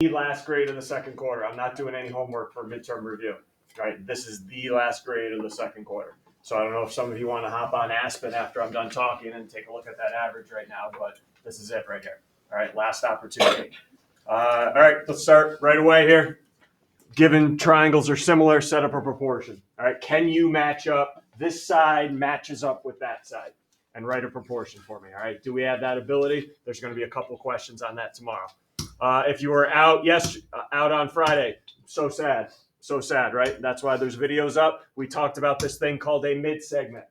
the last grade of the second quarter. I'm not doing any homework for midterm review. Right? This is the last grade of the second quarter. So I don't know if some of you want to hop on Aspen after I'm done talking and take a look at that average right now, but this is it right here. All right, last opportunity. All right, let's start right away here. Given triangles are similar, set up a proportion. All right, can you match up? This side matches up with that side, and write a proportion for me. All right, do we have that ability? There's going to be a couple questions on that tomorrow. If you were out, out on Friday, so sad, right? That's why there's videos up. We talked about this thing called a mid segment.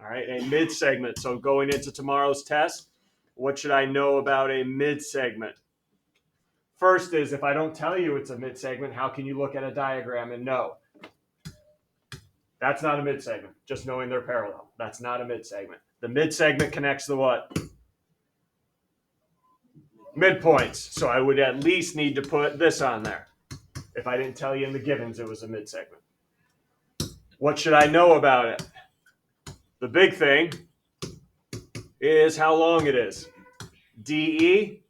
All right, a mid segment. So going into tomorrow's test, what should I know about a mid segment? First is, if I don't tell you it's a mid segment, how can you look at a diagram and know? That's not a mid segment. Just knowing they're parallel. That's not a mid segment. The mid segment connects the what? Midpoints. So I would at least need to put this on there if I didn't tell you in the givens it was a mid segment. What should I know about it? The big thing is how long it is. DE,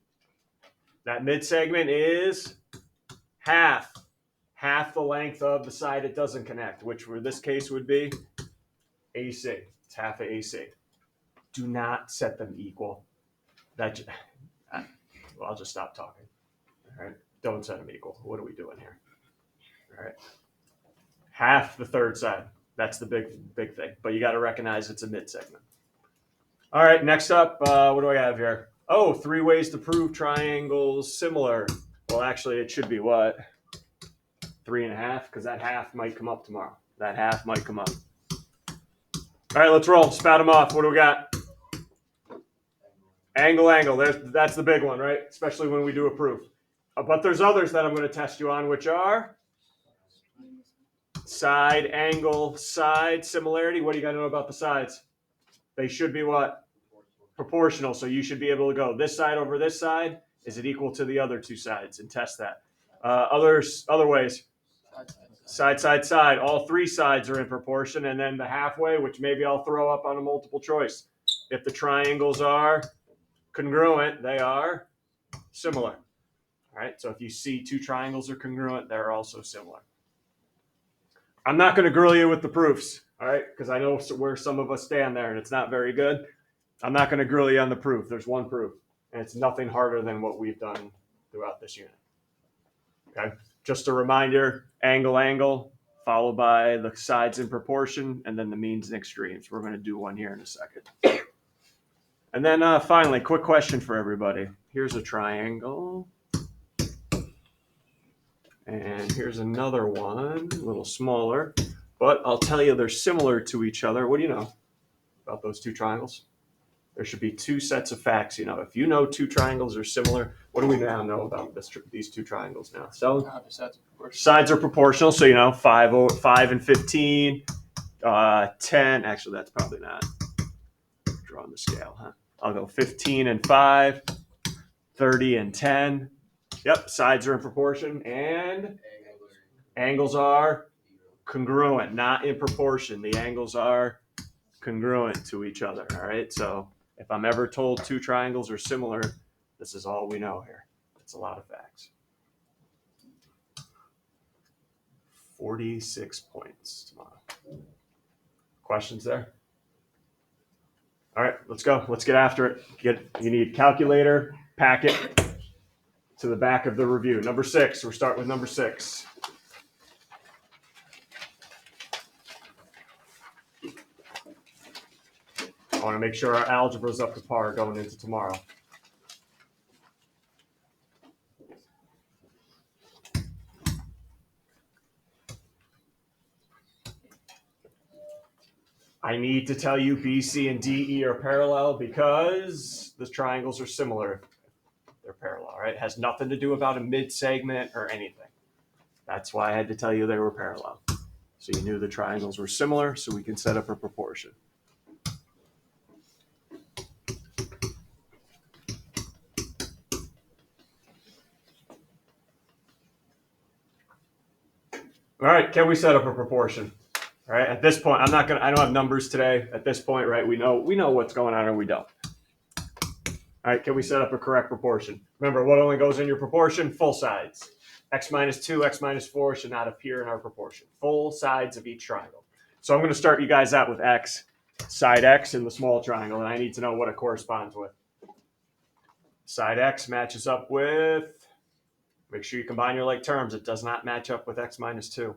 that mid segment is half the length of the side it doesn't connect, which for this case would be AC. It's half of AC. Do not set them equal. Well, I'll just stop talking. All right, don't set them equal. What are we doing here? All right, half the third side. That's the big thing. But you got to recognize it's a mid segment. All right, next up, what do I have here? Oh, 3 ways to prove triangles similar. Well, actually, it should be what? 3.5, because that half might come up tomorrow. That half might come up. All right, let's roll. Spout them off. What do we got? Angle. That's the big one, right? Especially when we do a proof. But there's others that I'm going to test you on, which are side, angle, side, similarity. What do you got to know about the sides? They should be what? Proportional. So you should be able to go this side over this side. Is it equal to the other two sides? And test that. Other ways. Side. All 3 sides are in proportion. And then the halfway, which maybe I'll throw up on a multiple choice. If the triangles are congruent, they are similar. All right. So if you see 2 triangles are congruent, they're also similar. I'm not going to grill you with the proofs. All right. Because I know where some of us stand there and it's not very good. I'm not going to grill you on the proof. There's one proof. And it's nothing harder than what we've done throughout this unit. Okay. Just a reminder, angle, followed by the sides in proportion, and then the means and extremes. We're going to do one here in a second. And then finally, quick question for everybody. Here's a triangle. And here's another one, a little smaller. But I'll tell you they're similar to each other. What do you know about those 2 triangles? There should be 2 sets of facts. If you know 2 triangles are similar, what do we now know about these 2 triangles now? So sides are proportional. So 5 and 15, 10. Actually, that's probably not drawing the scale, huh? I'll go 15 and 5, 30 and 10. Yep, sides are in proportion, and angles are congruent, not in proportion. The angles are congruent to each other. All right, so if I'm ever told 2 triangles are similar, this is all we know here. It's a lot of facts. 46 points tomorrow. Questions there? All right, let's go. Let's get after it. You need calculator, packet to the back of the review. Number 6. We're starting with number 6. I want to make sure our algebra is up to par going into tomorrow. I need to tell you B, C, and D, E are parallel because the triangles are similar. They're parallel, right? It has nothing to do about a mid-segment or anything. That's why I had to tell you they were parallel. So you knew the triangles were similar, so we can set up a proportion. All right, can we set up a proportion? All right, at this point, I don't have numbers today. At this point, right, we know what's going on or we don't. All right, can we set up a correct proportion? Remember, what only goes in your proportion? Full sides. X minus 2, X minus 4 should not appear in our proportion. Full sides of each triangle. So I'm going to start you guys out with X, side X in the small triangle, and I need to know what it corresponds with. Side X matches up with, make sure you combine your like terms. It does not match up with X minus 2.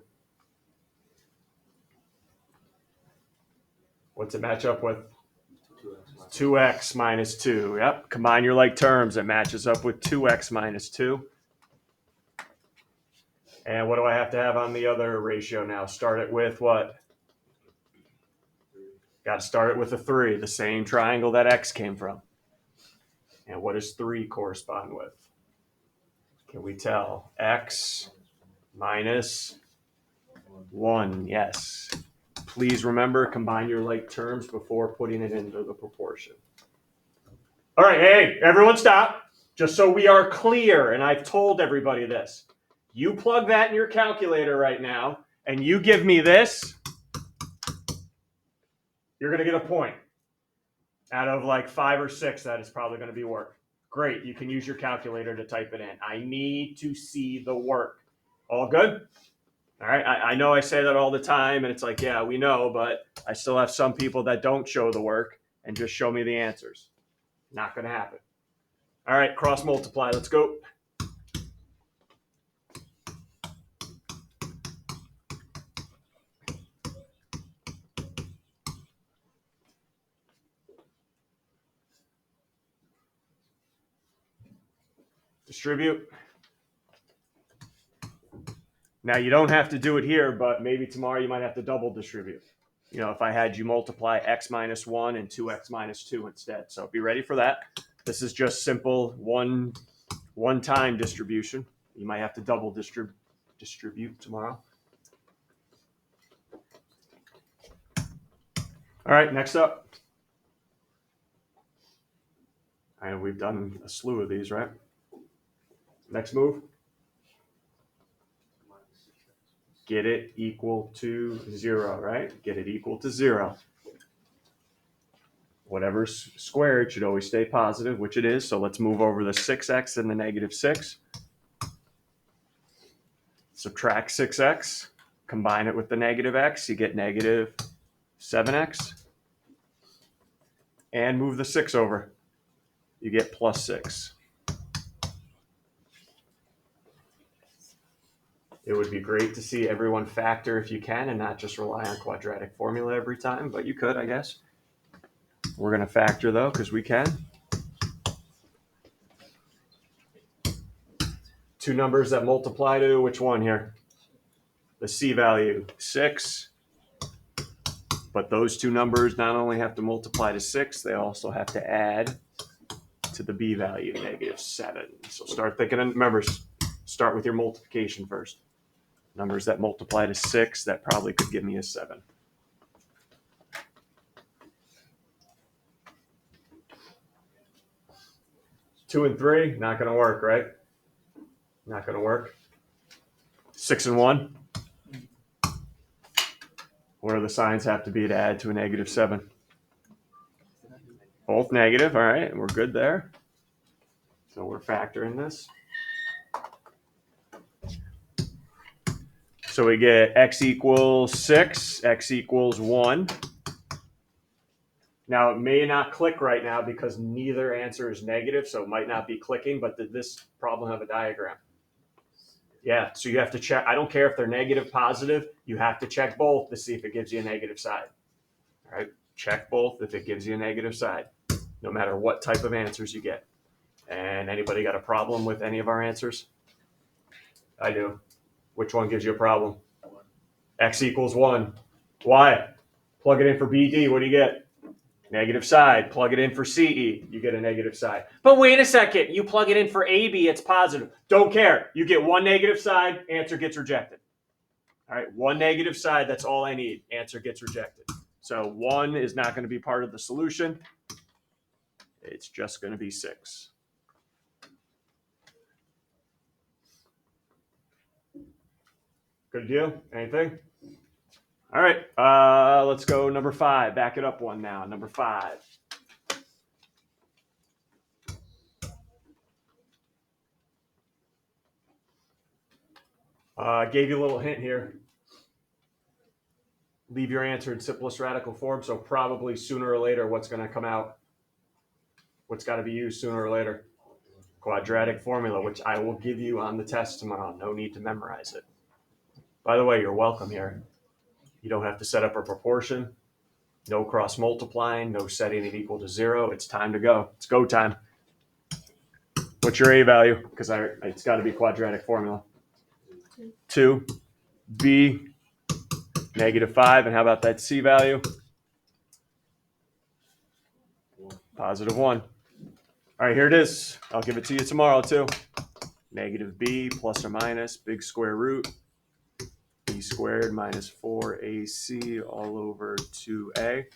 What's it match up with? 2x minus 2. Yep. Combine your like terms. It matches up with 2x minus 2. And what do I have to have on the other ratio now? Start it with what? Got to start it with a 3, the same triangle that x came from. And what does 3 correspond with? Can we tell? X minus 1. Yes. Please remember, combine your like terms before putting it into the proportion. All right, hey, everyone stop. Just so we are clear, and I've told everybody this. You plug that in your calculator right now, and you give me this, you're going to get a point. Out of like 5 or 6, that is probably going to be work. Great, you can use your calculator to type it in. I need to see the work. All good? All right, I know I say that all the time, and it's like, yeah, we know, but I still have some people that don't show the work and just show me the answers. Not going to happen. All right, cross multiply. Let's go. Distribute. Now, you don't have to do it here, but maybe tomorrow you might have to double distribute. You know, if I had you multiply x minus 1 and 2x minus 2 instead. So be ready for that. This is just simple one-time distribution. You might have to double distribute tomorrow. All right, next up. I know we've done a slew of these, right? Next move. Get it equal to 0, right? Get it equal to 0. Whatever's squared should always stay positive, which it is. So let's move over the 6x and the negative 6. Subtract 6x. Combine it with the negative x. You get negative 7x. And move the 6 over. You get plus 6. It would be great to see everyone factor if you can and not just rely on quadratic formula every time, but you could, I guess. We're going to factor, though, because we can. 2 numbers that multiply to which one here? The C value, 6. But those 2 numbers not only have to multiply to 6, they also have to add to the B value, negative 7. So start thinking, remember, start with your multiplication first. Numbers that multiply to 6, that probably could give me a 7. Two and 3, not going to work, right? Not going to work. 6 and 1. What do the signs have to be to add to a negative 7? Both negative. All right, we're good there. So we're factoring this. So we get x equals 6, x equals 1. Now, it may not click right now because neither answer is negative, so it might not be clicking, but did this problem have a diagram? Yeah, so you have to check. I don't care if they're negative, positive. You have to check both to see if it gives you a negative side. All right, check both if it gives you a negative side, no matter what type of answers you get. And anybody got a problem with any of our answers? I do. Which one gives you a problem? X equals 1. Why? Plug it in for BD. What do you get? Negative side. Plug it in for CE. You get a negative side. But wait a second. You plug it in for AB. It's positive. Don't care. You get 1 negative side. Answer gets rejected. All right. 1 negative side. That's all I need. Answer gets rejected. So 1 is not going to be part of the solution. It's just going to be 6. Good deal? Anything? All right, let's go number 5. Back it up one now. Number 5. I gave you a little hint here. Leave your answer in simplest radical form, so probably sooner or later what's going to come out, what's got to be used sooner or later. Quadratic formula, which I will give you on the test tomorrow. No need to memorize it. By the way, you're welcome here. You don't have to set up a proportion. No cross multiplying, no setting it equal to 0. It's time to go. It's go time. What's your A value? Because it's got to be quadratic formula. 2. B, -5. And how about that C value? +1. All right, here it is. I'll give it to you tomorrow, too. -b plus or minus big square root b squared minus 4ac all over 2a.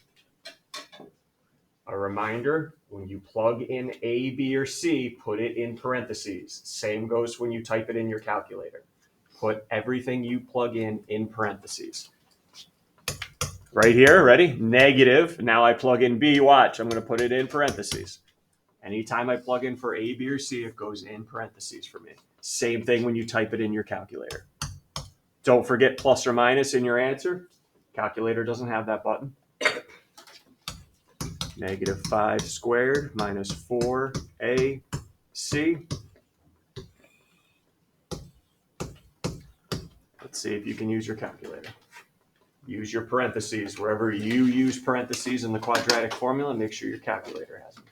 A reminder, when you plug in A, B, or C, put it in parentheses. Same goes when you type it in your calculator. Put everything you plug in parentheses. Right here, ready? Negative. Now I plug in B, watch. I'm going to put it in parentheses. Anytime I plug in for A, B, or C, it goes in parentheses for me. Same thing when you type it in your calculator. Don't forget plus or minus in your answer. Calculator doesn't have that button. -5 squared minus 4ac. Let's see if you can use your calculator. Use your parentheses. Wherever you use parentheses in the quadratic formula, make sure your calculator has them.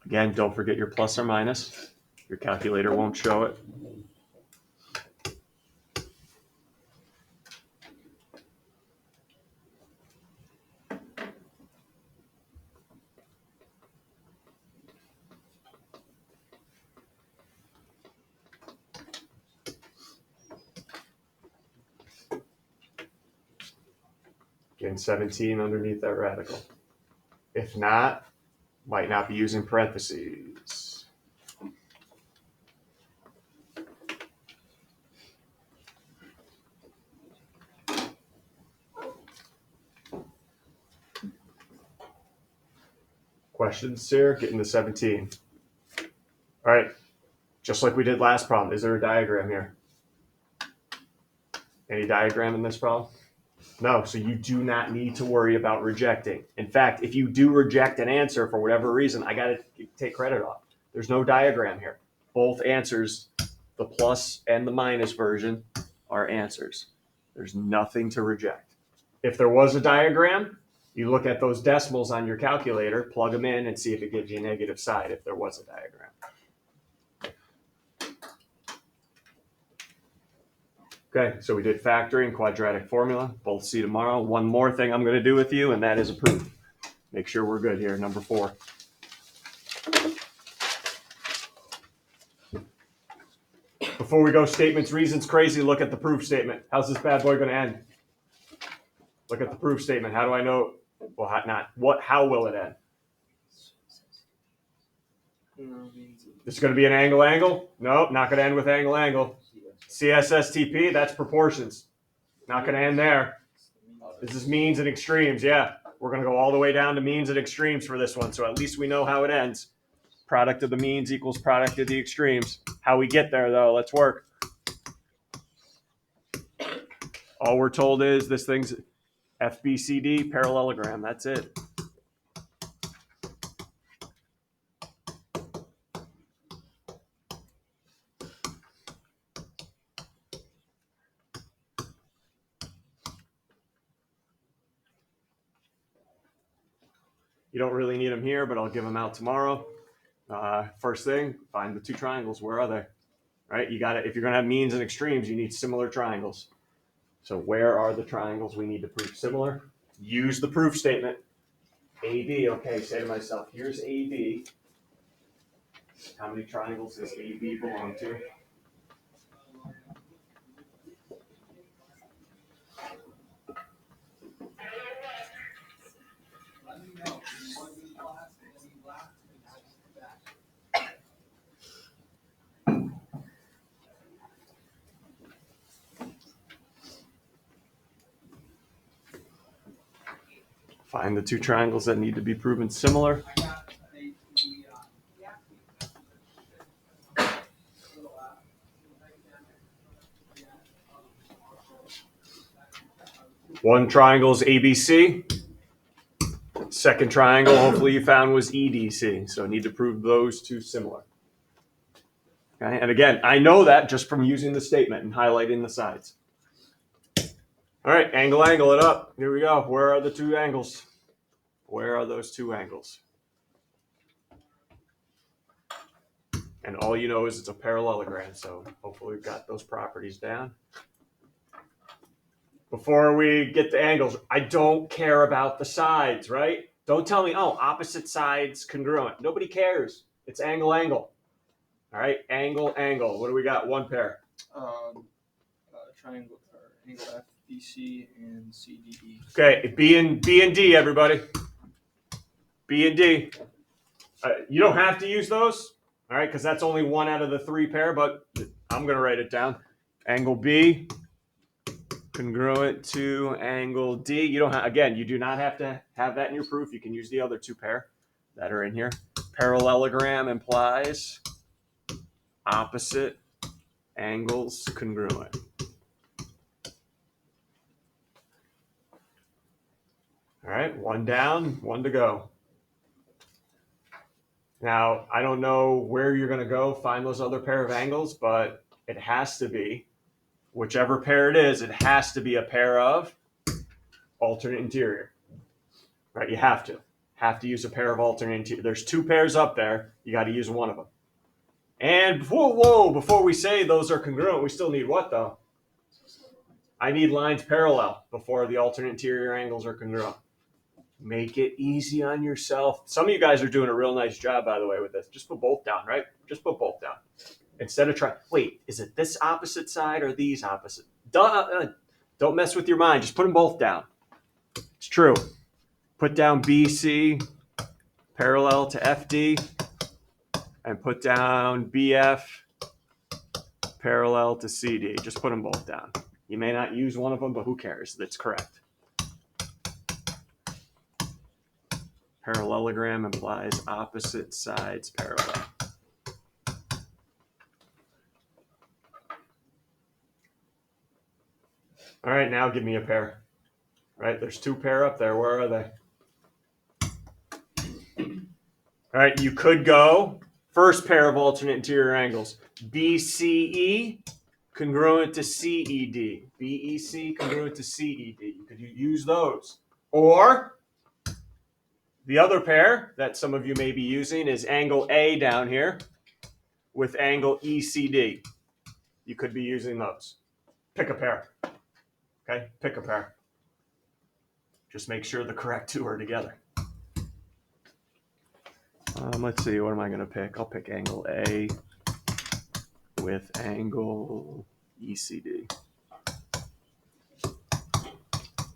Again, don't forget your plus or minus. Your calculator won't show it. Again, 17 underneath that radical. If not, might not be using parentheses. Questions here? Getting to 17. All right, just like we did last problem, is there a diagram here? Any diagram in this problem? No, so you do not need to worry about rejecting. In fact, if you do reject an answer for whatever reason, I got to take credit off. There's no diagram here. Both answers, the plus and the minus version, are answers. There's nothing to reject. If there was a diagram, you look at those decimals on your calculator, plug them in, and see if it gives you a negative side if there was a diagram. Okay, so we did factoring, quadratic formula, both see tomorrow. One more thing I'm going to do with you, and that is a proof. Make sure we're good here, number 4. Before we go statements, reasons, crazy, look at the proof statement. How's this bad boy going to end? Look at the proof statement. How do I know? Well, how will it end? This is going to be an angle? Nope, not going to end with angle. CSSTP, that's proportions. Not going to end there. This is means and extremes, yeah. We're going to go all the way down to means and extremes for this one, so at least we know how it ends. Product of the means equals product of the extremes. How we get there, though, let's work. All we're told is this thing's FBCD parallelogram. That's it. You don't really need them here, but I'll give them out tomorrow. First thing, find the two triangles. Where are they? Right? You got it. If you're going to have means and extremes, you need similar triangles. So where are the triangles we need to prove similar? Use the proof statement. AB, okay, say to myself, here's AB. How many triangles does AB belong to? Find the two triangles that need to be proven similar. One triangle is ABC. Second triangle, hopefully you found, was EDC. So I need to prove those two similar. Okay, and again, I know that just from using the statement and highlighting the sides. All right, angle it up. Here we go. Where are the two angles? Where are those two angles? And all you know is it's a parallelogram, so hopefully we've got those properties down. Before we get to angles, I don't care about the sides, right? Don't tell me, oh, opposite sides congruent. Nobody cares. It's angle. All right, angle. What do we got? One pair. Triangle or angle FBC and CDE. Okay, B and D, everybody. B and D. You don't have to use those, all right, because that's only one out of the three pair, but I'm going to write it down. Angle B congruent to angle D. You don't have, again, you do not have to have that in your proof. You can use the other two pair that are in here. Parallelogram implies opposite angles congruent. All right, one down, one to go. Now, I don't know where you're going to go find those other pair of angles, but it has to be, whichever pair it is, it has to be a pair of alternate interior. Right? You have to use a pair of alternate interior. There's two pairs up there. You got to use one of them. And before we say those are congruent, we still need what, though? I need lines parallel before the alternate interior angles are congruent. Make it easy on yourself. Some of you guys are doing a real nice job, by the way, with this. Just put both down, right? Just put both down. Instead of trying, wait, is it this opposite side or these opposite? Don't mess with your mind. Just put them both down. It's true. Put down BC parallel to FD and put down BF parallel to CD. Just put them both down. You may not use one of them, but who cares? That's correct. Parallelogram implies opposite sides parallel. All right, now give me a pair. Right, there's two pair up there. Where are they? All right, you could go first pair of alternate interior angles. BCE congruent to CED. BEC congruent to CED. You could use those. Or the other pair that some of you may be using is angle A down here with angle ECD. You could be using those. Pick a pair. Okay, pick a pair. Just make sure the correct two are together. Let's see, what am I going to pick? I'll pick angle A with angle ECD.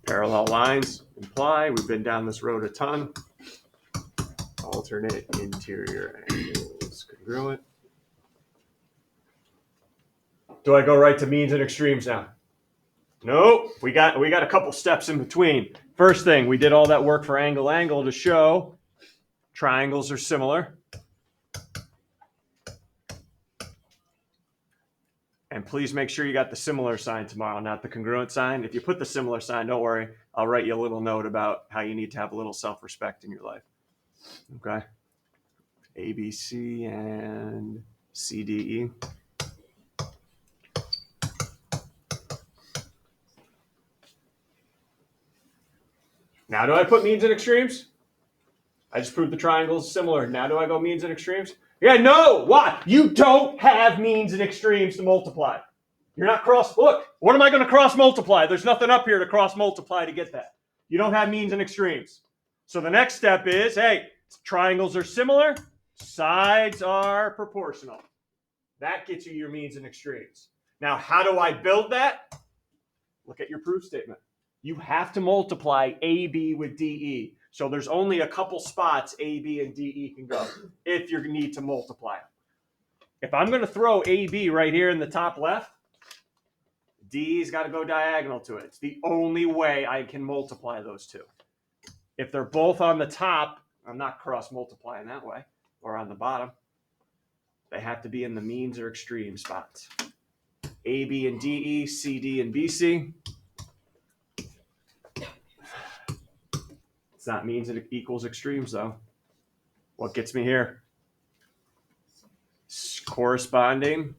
Parallel lines imply, we've been down this road a ton. Alternate interior angles congruent. Do I go right to means and extremes now? No, we got a couple steps in between. First thing, we did all that work for angle to show triangles are similar. And please make sure you got the similar sign tomorrow, not the congruent sign. If you put the similar sign, don't worry. I'll write you a little note about how you need to have a little self-respect in your life. Okay? ABC and CDE. Now, do I put means and extremes? I just proved the triangle's similar. Now do I go means and extremes? Yeah, no. Why? You don't have means and extremes to multiply. You're not cross. Look, what am I going to cross multiply? There's nothing up here to cross multiply to get that. You don't have means and extremes. So the next step is, hey, triangles are similar, sides are proportional. That gets you your means and extremes. Now, how do I build that? Look at your proof statement. You have to multiply AB with DE. So there's only a couple spots AB and DE can go if you need to multiply them. If I'm going to throw AB right here in the top left, D's got to go diagonal to it. It's the only way I can multiply those two. If they're both on the top, I'm not cross multiplying that way, or on the bottom. They have to be in the means or extreme spots. AB and DE, CD and BC. It's not means it equals extremes though. What gets me here? Corresponding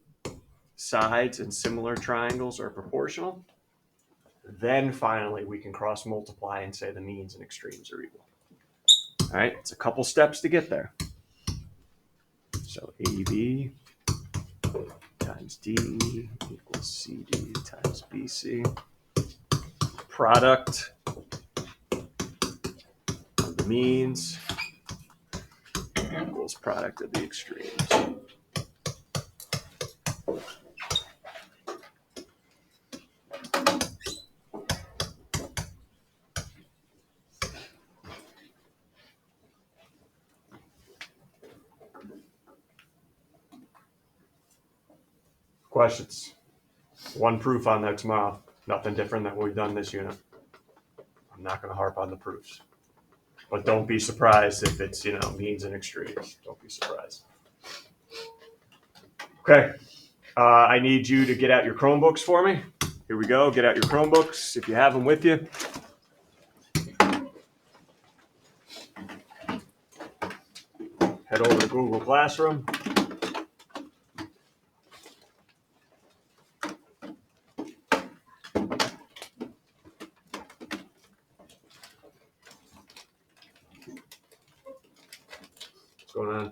sides and similar triangles are proportional. Then finally we can cross multiply and say the means and extremes are equal. All right, it's a couple steps to get there. So AB times DE equals CD times BC. Product of the means equals product of the extremes. Questions? One proof on there tomorrow. Nothing different than what we've done this unit. I'm not going to harp on the proofs. But don't be surprised if it's, means and extremes. Don't be surprised. Okay. I need you to get out your Chromebooks for me. Here we go. Get out your Chromebooks if you have them with you. Head over to Google Classroom. What's going on?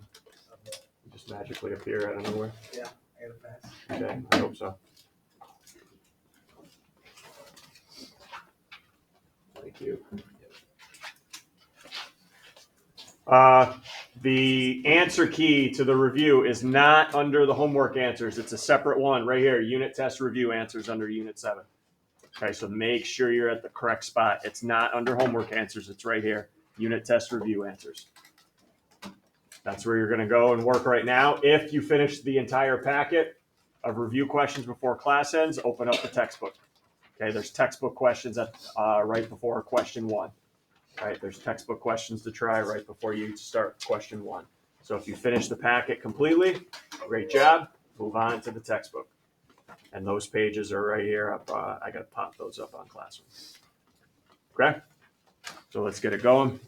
You just magically appear out of nowhere? Yeah, I got a pass. Okay, I hope so. Thank you. The answer key to the review is not under the homework answers. It's a separate one right here. Unit test review answers under Unit 7. Okay, so make sure you're at the correct spot. It's not under homework answers. It's right here. Unit test review answers. That's where you're going to go and work right now. If you finish the entire packet of review questions before class ends, open up the textbook. Okay, there's textbook questions at, right before question 1. Right, there's textbook questions to try right before you start question 1. So if you finish the packet completely, great job. Move on to the textbook. And those pages are right here. I got to pop those up on Classroom. Okay, so let's get it going.